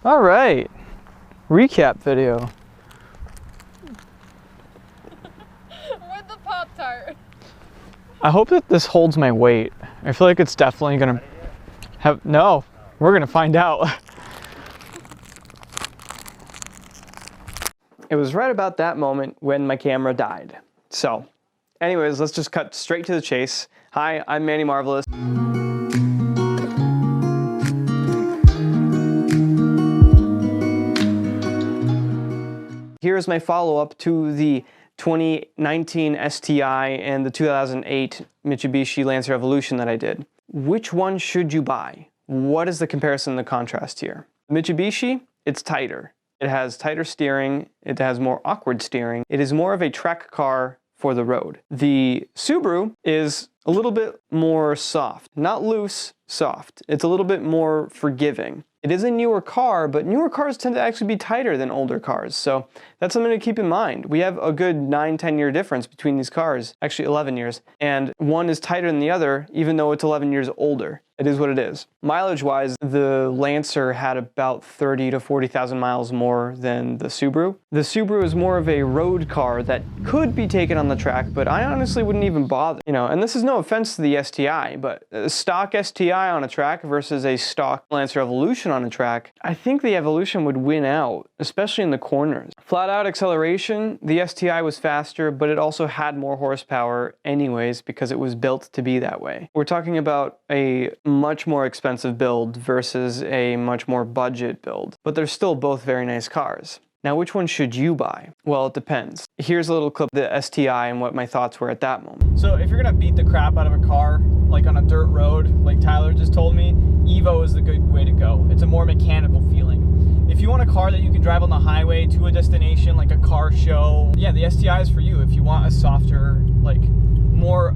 All right, recap video. With the Pop-Tart. I hope that this holds my weight. I feel like it's definitely gonna have, no, we're gonna find out. It was right about that moment when my camera died. So, anyways, let's just cut straight to the chase. Hi, I'm Manny Marvelous. Here's my follow-up to the 2019 STI and the 2008 Mitsubishi Lancer Evolution that I did. Which one should you buy? What is the comparison and the contrast here? Mitsubishi, it's tighter. It has tighter steering, it has more awkward steering. It is more of a track car for the road. The Subaru is a little bit more soft. Not loose, soft. It's a little bit more forgiving. It is a newer car, but newer cars tend to actually be tighter than older cars. So that's something to keep in mind. We have a good 9-10 year difference between these cars, actually 11 years. And one is tighter than the other, even though it's 11 years older. It is what it is. Mileage-wise, the Lancer had about 30 to 40,000 miles more than the Subaru. The Subaru is more of a road car that could be taken on the track, but I honestly wouldn't even bother. You know, and this is no offense to the STI, but a stock STI on a track versus a stock Lancer Evolution on a track, I think the Evolution would win out, especially in the corners. Flat out acceleration, the STI was faster, but it also had more horsepower anyways because it was built to be that way. We're talking about a much more expensive build versus a much more budget build, but they're still both very nice cars. Now, which one should you buy? Well, it depends. Here's a little clip of the STI and what my thoughts were at that moment. So if you're gonna beat the crap out of a car, like on a dirt road, like Tyler just told me, EVO is the good way to go. It's a more mechanical feeling. If you want a car that you can drive on the highway to a destination, like a car show, yeah, the STI is for you. If you want a softer, like more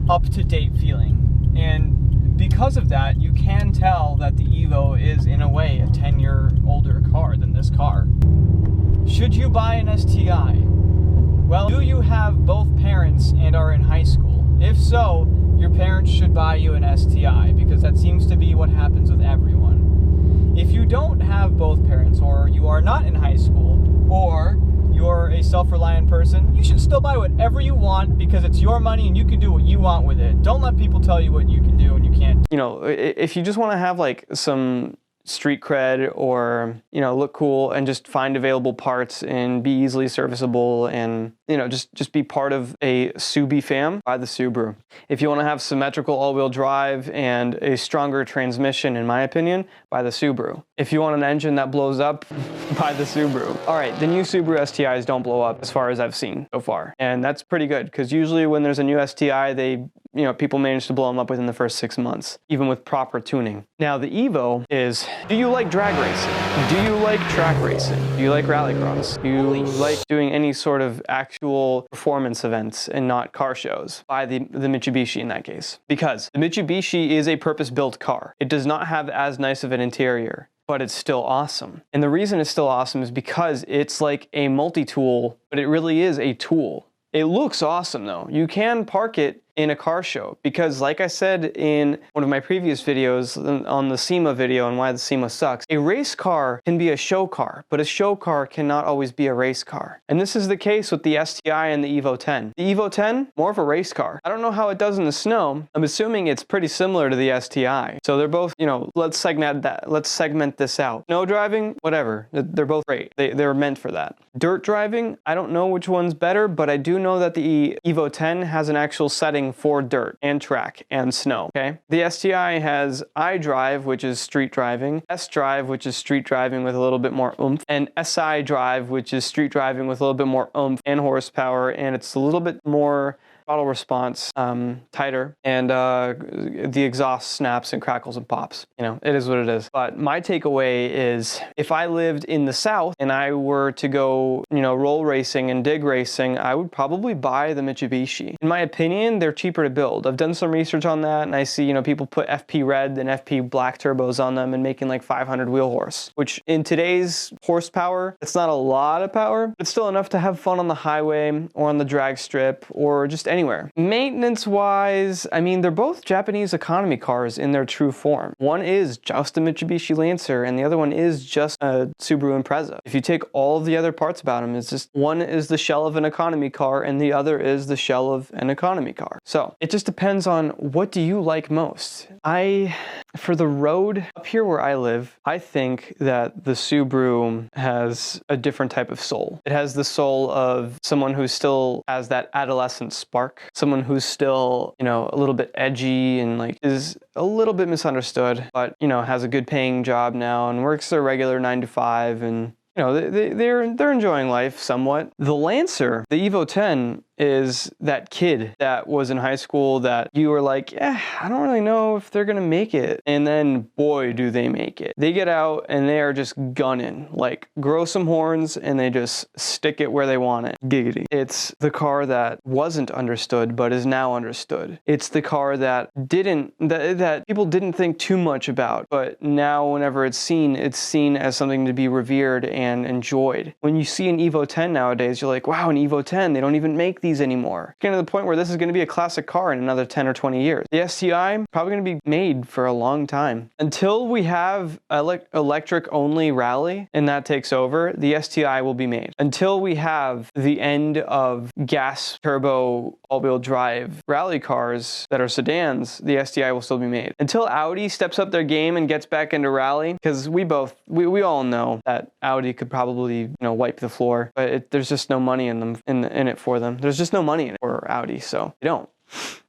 up-to-date feeling. And because of that, you can tell that the EVO is, in a way, a 10-year older car than this car. Should you buy an STI? Well, do you have both parents and are in high school? If so, your parents should buy you an STI, because that seems to be what happens with everyone. If you don't have both parents, or you are not in high school, or you're a self-reliant person, you should still buy whatever you want because it's your money and you can do what you want with it. Don't let people tell you what you can do and you can't. You know, if you just want to have like some street cred or, you know, look cool and just find available parts and be easily serviceable and, you know, just be part of a Subi fam, buy the Subaru. If you want to have symmetrical all-wheel drive and a stronger transmission, in my opinion, buy the Subaru. If you want an engine that blows up, buy the Subaru. All right, the new Subaru STIs don't blow up as far as I've seen so far. And that's pretty good because usually when there's a new STI, you know, people manage to blow them up within the first 6 months, even with proper tuning. Now the EVO is, do you like drag racing? Do you like track racing? Do you like rallycross? Do you like doing any sort of actual performance events and not car shows? Buy the Mitsubishi in that case. Because the Mitsubishi is a purpose-built car. It does not have as nice of an interior, but it's still awesome. And the reason it's still awesome is because it's like a multi-tool, but it really is a tool. It looks awesome though. You can park it in a car show because, like I said in one of my previous videos on the SEMA video and why the SEMA sucks, a race car can be a show car, but a show car cannot always be a race car. And this is the case with the STI and the EVO 10. The EVO 10, more of a race car. I don't know how it does in the snow. I'm assuming it's pretty similar to the STI. So they're both, you know, let's segment this out. Snow driving, whatever. They're both great. They're meant for that. Dirt driving, I don't know which one's better, but I do know that the EVO 10 has an actual setting for dirt and track and snow, okay? The STI has iDrive, which is street driving, S-Drive, which is street driving with a little bit more oomph, and SI Drive, which is street driving with a little bit more oomph and horsepower, and it's a little bit more throttle response, tighter, and the exhaust snaps and crackles and pops. You know, it is what it is. But my takeaway is, if I lived in the South and I were to go, you know, roll racing and dig racing, I would probably buy the Mitsubishi. In my opinion, they're cheaper to build. I've done some research on that, and I see, you know, people put FP red and FP black turbos on them and making like 500 wheel horse, which in today's horsepower, it's not a lot of power, but it's still enough to have fun on the highway or on the drag strip or just anywhere. Maintenance-wise, I mean, they're both Japanese economy cars in their true form. One is just a Mitsubishi Lancer, and the other one is just a Subaru Impreza. If you take all of the other parts about them, it's just one is the shell of an economy car, and the other is the shell of an economy car. So it just depends on what do you like most. For the road up here where I live, I think that the Subaru has a different type of soul. It has the soul of someone who still has that adolescent spark, someone who's still, you know, a little bit edgy and like is a little bit misunderstood, but, you know, has a good paying job now and works a regular 9 to 5 and, you know, they're enjoying life somewhat. The Lancer, the EVO 10, is that kid that was in high school that you were like, yeah, I don't really know if they're gonna make it. And then, boy, do they make it. They get out and they are just gunning, like grow some horns and they just stick it where they want it. Giggity. It's the car that wasn't understood but is now understood. It's the car that that people didn't think too much about, but now whenever it's seen as something to be revered and enjoyed. When you see an EVO 10 nowadays, you're like, wow, an EVO 10, they don't even make these anymore. Getting to the point where this is going to be a classic car in another 10 or 20 years. The STI, probably going to be made for a long time. Until we have electric only rally and that takes over, the STI will be made. Until we have the end of gas turbo all-wheel drive rally cars that are sedans, the STI will still be made. Until Audi steps up their game and gets back into rally, because we all know that Audi could probably, you know, wipe the floor, but there's just no money in it for them. There's just no money in it for Audi, so they don't.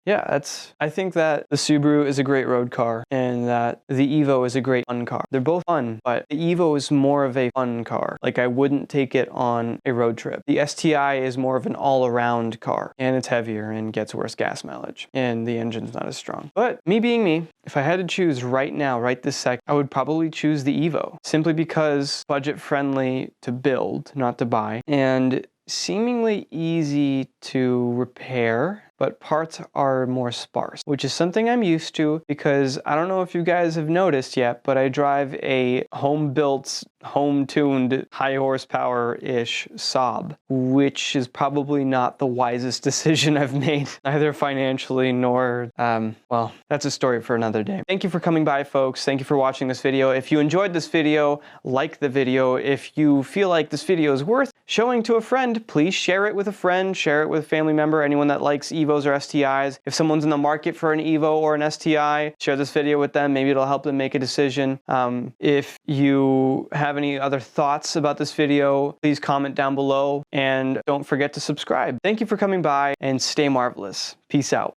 Yeah, I think that the Subaru is a great road car and that the EVO is a great fun car. They're both fun, but the EVO is more of a fun car. Like I wouldn't take it on a road trip. The STI is more of an all-around car and it's heavier and gets worse gas mileage and the engine's not as strong. But me being me, if I had to choose right now, right this second, I would probably choose the EVO simply because budget friendly to build, not to buy, and seemingly easy to repair, but parts are more sparse, which is something I'm used to because I don't know if you guys have noticed yet, but I drive a home-built, home-tuned, high horsepower-ish Saab, which is probably not the wisest decision I've made, either financially nor, well, that's a story for another day. Thank you for coming by, folks. Thank you for watching this video. If you enjoyed this video, like the video. If you feel like this video is worth showing to a friend, please share it with a friend, share it with a family member, anyone that likes EVOs or STIs. If someone's in the market for an EVO or an STI, share this video with them. Maybe it'll help them make a decision. If you have any other thoughts about this video, please comment down below and don't forget to subscribe. Thank you for coming by and stay marvelous. Peace out.